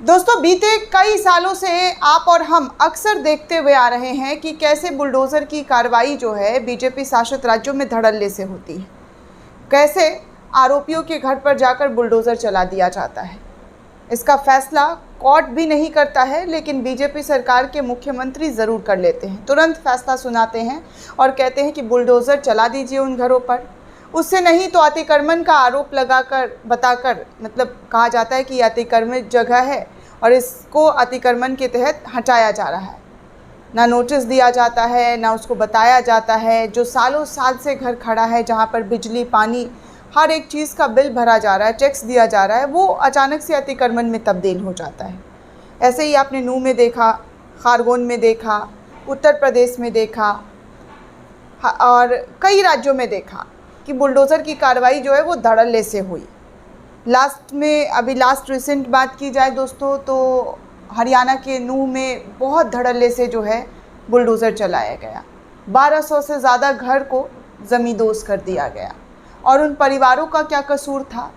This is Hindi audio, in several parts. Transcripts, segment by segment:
दोस्तों, बीते कई सालों से आप और हम अक्सर देखते हुए आ रहे हैं कि कैसे बुलडोज़र की कार्रवाई जो है बीजेपी शासित राज्यों में धड़ल्ले से होती है। कैसे आरोपियों के घर पर जाकर बुलडोज़र चला दिया जाता है। इसका फैसला कोर्ट भी नहीं करता है, लेकिन बीजेपी सरकार के मुख्यमंत्री ज़रूर कर लेते हैं। तुरंत फैसला सुनाते हैं और कहते हैं कि बुलडोज़र चला दीजिए उन घरों पर। उससे नहीं तो अतिक्रमण का आरोप लगाकर बताकर कहा जाता है कि अतिक्रमित जगह है और इसको अतिक्रमण के तहत हटाया जा रहा है। ना नोटिस दिया जाता है, ना उसको बताया जाता है। जो सालों साल से घर खड़ा है, जहाँ पर बिजली, पानी, हर एक चीज़ का बिल भरा जा रहा है, टैक्स दिया जा रहा है, वो अचानक से अतिक्रमण में तब्दील हो जाता है। ऐसे ही आपने नूंह में देखा, खारगोन में देखा, उत्तर प्रदेश में देखा और कई राज्यों में देखा कि बुलडोज़र की कार्रवाई जो है वो धड़ल्ले से हुई। लास्ट रिसेंट बात की जाए दोस्तों, तो हरियाणा के नूंह में बहुत धड़ल्ले से जो है बुलडोज़र चलाया गया। 1200 से ज़्यादा घर को ज़मींदोज़ कर दिया गया। और उन परिवारों का क्या कसूर था?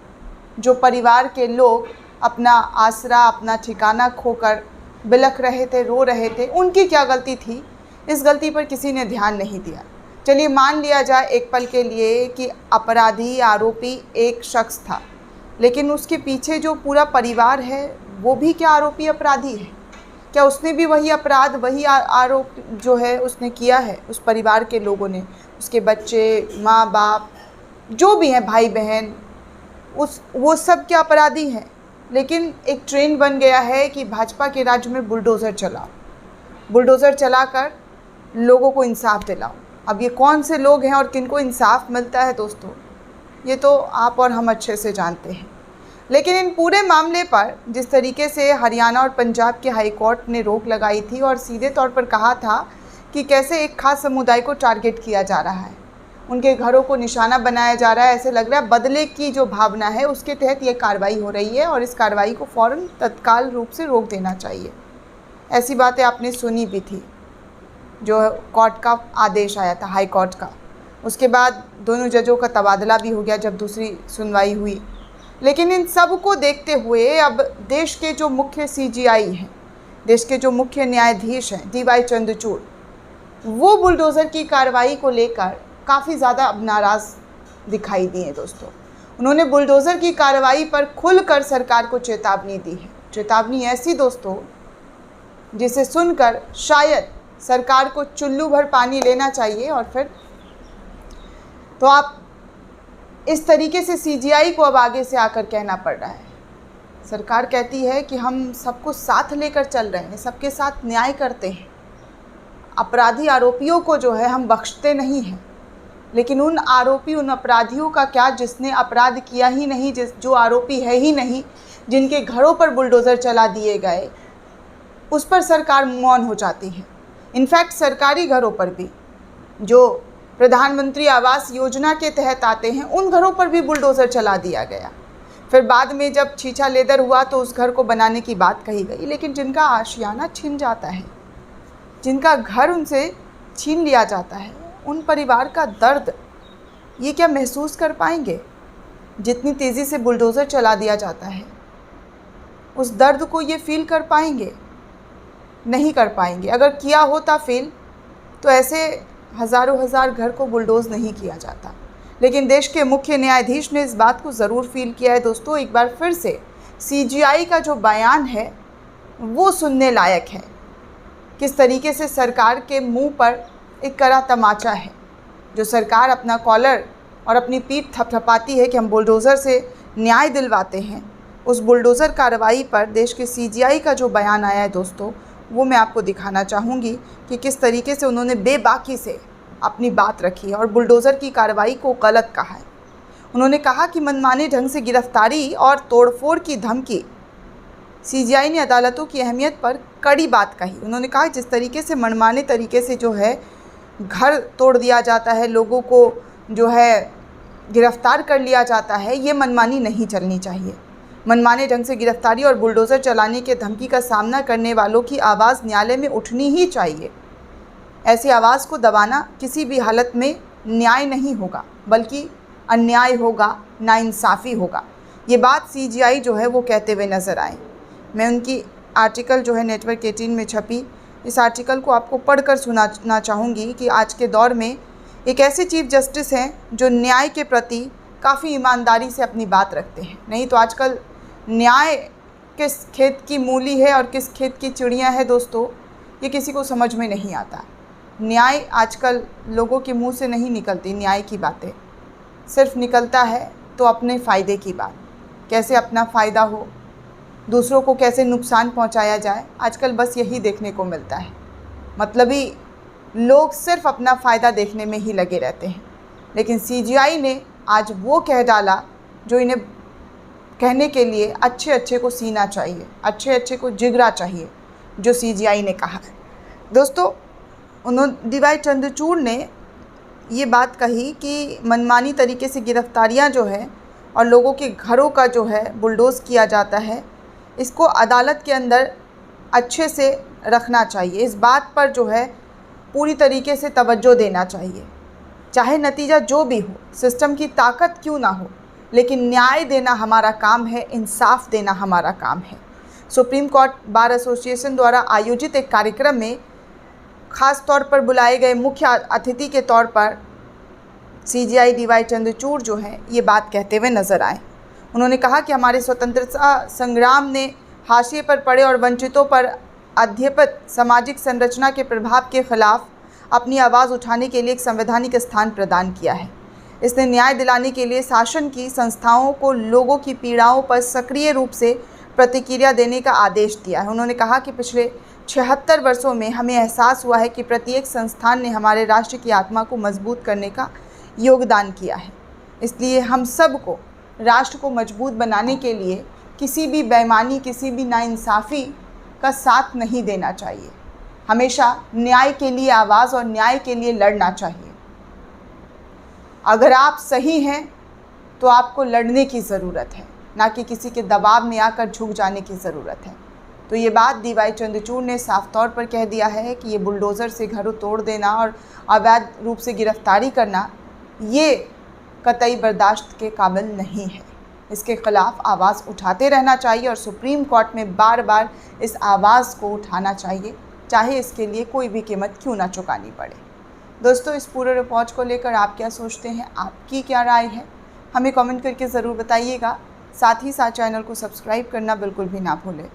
जो परिवार के लोग अपना आसरा, अपना ठिकाना खोकर बिलख रहे थे, रो रहे थे, उनकी क्या गलती थी? इस गलती पर किसी ने ध्यान नहीं दिया। चलिए मान लिया जाए एक पल के लिए कि अपराधी, आरोपी एक शख्स था, लेकिन उसके पीछे जो पूरा परिवार है वो भी क्या आरोपी अपराधी है? क्या उसने भी वही अपराध, वही आरोप जो है उसने किया है? उस परिवार के लोगों ने, उसके बच्चे, माँ बाप, जो भी हैं, भाई बहन, वो सब क्या अपराधी हैं? लेकिन एक ट्रेंड बन गया है कि भाजपा के राज्य में बुलडोज़र चलाओ, बुलडोज़र चलाकर लोगों को इंसाफ दिलाओ। अब ये कौन से लोग हैं और किनको इंसाफ मिलता है दोस्तों, ये तो आप और हम अच्छे से जानते हैं। लेकिन इन पूरे मामले पर जिस तरीके से हरियाणा और पंजाब के हाई कोर्ट ने रोक लगाई थी और सीधे तौर पर कहा था कि कैसे एक खास समुदाय को टारगेट किया जा रहा है, उनके घरों को निशाना बनाया जा रहा है, ऐसे लग रहा है बदले की जो भावना है उसके तहत ये कार्रवाई हो रही है और इस कार्रवाई को फ़ौरन तत्काल रूप से रोक देना चाहिए। ऐसी बातें आपने सुनी भी थी। जो कोर्ट का आदेश आया था, हाई कोर्ट का, उसके बाद दोनों जजों का तबादला भी हो गया जब दूसरी सुनवाई हुई। लेकिन इन सब को देखते हुए अब देश के जो मुख्य सीजीआई हैं, देश के जो मुख्य न्यायाधीश हैं DY चंद्रचूड़, वो बुलडोज़र की कार्रवाई को लेकर काफ़ी ज़्यादा अब नाराज़ दिखाई दिए दोस्तों। उन्होंने बुलडोज़र की कार्रवाई पर खुलकर सरकार को चेतावनी दी है। चेतावनी ऐसी दोस्तों जिसे सुनकर शायद सरकार को चुल्लू भर पानी लेना चाहिए। और फिर तो आप इस तरीके से सीजीआई को अब आगे से आकर कहना पड़ रहा है। सरकार कहती है कि हम सबको साथ लेकर चल रहे हैं, सबके साथ न्याय करते हैं, अपराधी आरोपियों को जो है हम बख्शते नहीं हैं। लेकिन उन आरोपी, उन अपराधियों का क्या जिसने अपराध किया ही नहीं, जो आरोपी है ही नहीं, जिनके घरों पर बुलडोज़र चला दिए गए, उस पर सरकार मौन हो जाती है। इनफैक्ट सरकारी घरों पर भी जो प्रधानमंत्री आवास योजना के तहत आते हैं, उन घरों पर भी बुलडोज़र चला दिया गया। फिर बाद में जब छीछा लेदर हुआ तो उस घर को बनाने की बात कही गई। लेकिन जिनका आशियाना छिन जाता है, जिनका घर उनसे छीन लिया जाता है, उन परिवार का दर्द ये क्या महसूस कर पाएंगे? जितनी तेज़ी से बुलडोज़र चला दिया जाता है, उस दर्द को ये फील कर पाएंगे? नहीं कर पाएंगे। अगर किया होता फील तो ऐसे हज़ारों हज़ार घर को बुलडोज़ नहीं किया जाता। लेकिन देश के मुख्य न्यायाधीश ने इस बात को ज़रूर फील किया है दोस्तों। एक बार फिर से सीजीआई का जो बयान है वो सुनने लायक है। किस तरीके से सरकार के मुंह पर एक कड़ा तमाचा है। जो सरकार अपना कॉलर और अपनी पीठ थपथपाती है कि हम बुलडोज़र से न्याय दिलवाते हैं, उस बुलडोज़र कार्रवाई पर देश के सीजीआई का जो बयान आया है दोस्तों, वो मैं आपको दिखाना चाहूँगी कि किस तरीके से उन्होंने बेबाकी से अपनी बात रखी है और बुलडोज़र की कार्रवाई को गलत कहा है। उन्होंने कहा कि मनमाने ढंग से गिरफ्तारी और तोड़फोड़ की धमकी। सीजीआई ने अदालतों की अहमियत पर कड़ी बात कही। उन्होंने कहा जिस तरीके से मनमाने तरीके से जो है घर तोड़ दिया जाता है, लोगों को जो है गिरफ्तार कर लिया जाता है, ये मनमानी नहीं चलनी चाहिए। मनमाने ढंग से गिरफ्तारी और बुलडोज़र चलाने के धमकी का सामना करने वालों की आवाज़ न्यायालय में उठनी ही चाहिए। ऐसी आवाज़ को दबाना किसी भी हालत में न्याय नहीं होगा, बल्कि अन्याय होगा, नाइंसाफ़ी होगा। ये बात सीजीआई जो है वो कहते हुए नज़र आए। मैं उनकी आर्टिकल जो है नेटवर्क 18 में छपी, इस आर्टिकल को आपको पढ़कर सुनाना चाहूँगी कि आज के दौर में एक ऐसे चीफ जस्टिस हैं जो न्याय के प्रति काफ़ी ईमानदारी से अपनी बात रखते हैं। नहीं तो आजकल न्याय किस खेत की मूली है और किस खेत की चिड़िया है दोस्तों, ये किसी को समझ में नहीं आता। न्याय आजकल लोगों के मुंह से नहीं निकलती, न्याय की बातें सिर्फ निकलता है तो अपने फ़ायदे की बात, कैसे अपना फ़ायदा हो, दूसरों को कैसे नुकसान पहुंचाया जाए, आजकल बस यही देखने को मिलता है। मतलबी लोग सिर्फ अपना फ़ायदा देखने में ही लगे रहते हैं। लेकिन सीजीआई ने आज वो कह डाला जो इन्हें कहने के लिए अच्छे अच्छे को सीना चाहिए, अच्छे अच्छे को जिगरा चाहिए, जो सीजीआई ने कहा है। दोस्तों, उन्होंने डीवाई चंद्रचूड़ ने ये बात कही कि मनमानी तरीके से गिरफ्तारियां जो है और लोगों के घरों का जो है बुलडोज़ किया जाता है, इसको अदालत के अंदर अच्छे से रखना चाहिए। इस बात पर जो है पूरी तरीके से तवज्जो देना चाहिए। चाहे नतीजा जो भी हो, सिस्टम की ताकत क्यों ना हो, लेकिन न्याय देना हमारा काम है, इंसाफ देना हमारा काम है। सुप्रीम कोर्ट बार एसोसिएशन द्वारा आयोजित एक कार्यक्रम में ख़ास तौर पर बुलाए गए मुख्य अतिथि के तौर पर सीजीआई डीवाई चंद्रचूड़ जो हैं ये बात कहते हुए नज़र आए। उन्होंने कहा कि हमारे स्वतंत्रता संग्राम ने हाशिए पर पड़े और वंचितों पर अध्यपित सामाजिक संरचना के प्रभाव के खिलाफ अपनी आवाज़ उठाने के लिए एक संवैधानिक स्थान प्रदान किया है। इसने न्याय दिलाने के लिए शासन की संस्थाओं को लोगों की पीड़ाओं पर सक्रिय रूप से प्रतिक्रिया देने का आदेश दिया है। उन्होंने कहा कि पिछले 76 वर्षों में हमें एहसास हुआ है कि प्रत्येक संस्थान ने हमारे राष्ट्र की आत्मा को मजबूत करने का योगदान किया है। इसलिए हम सबको राष्ट्र को मजबूत बनाने के लिए किसी भी बेईमानी, किसी भी नाइंसाफ़ी का साथ नहीं देना चाहिए। हमेशा न्याय के लिए आवाज़ और न्याय के लिए लड़ना चाहिए। अगर आप सही हैं तो आपको लड़ने की ज़रूरत है, ना कि किसी के दबाव में आकर झुक जाने की ज़रूरत है। तो ये बात डीवाई चंद्रचूड़ ने साफ तौर पर कह दिया है कि ये बुलडोज़र से घरों तोड़ देना और अवैध रूप से गिरफ्तारी करना ये कतई बर्दाश्त के काबिल नहीं है। इसके ख़िलाफ़ आवाज़ उठाते रहना चाहिए और सुप्रीम कोर्ट में बार बार इस आवाज़ को उठाना चाहिए, चाहे इसके लिए कोई भी कीमत क्यों ना चुकानी पड़े। दोस्तों, इस पूरे रिपोर्ट को लेकर आप क्या सोचते हैं, आपकी क्या राय है, हमें कमेंट करके ज़रूर बताइएगा। साथ ही साथ चैनल को सब्सक्राइब करना बिल्कुल भी ना भूलें।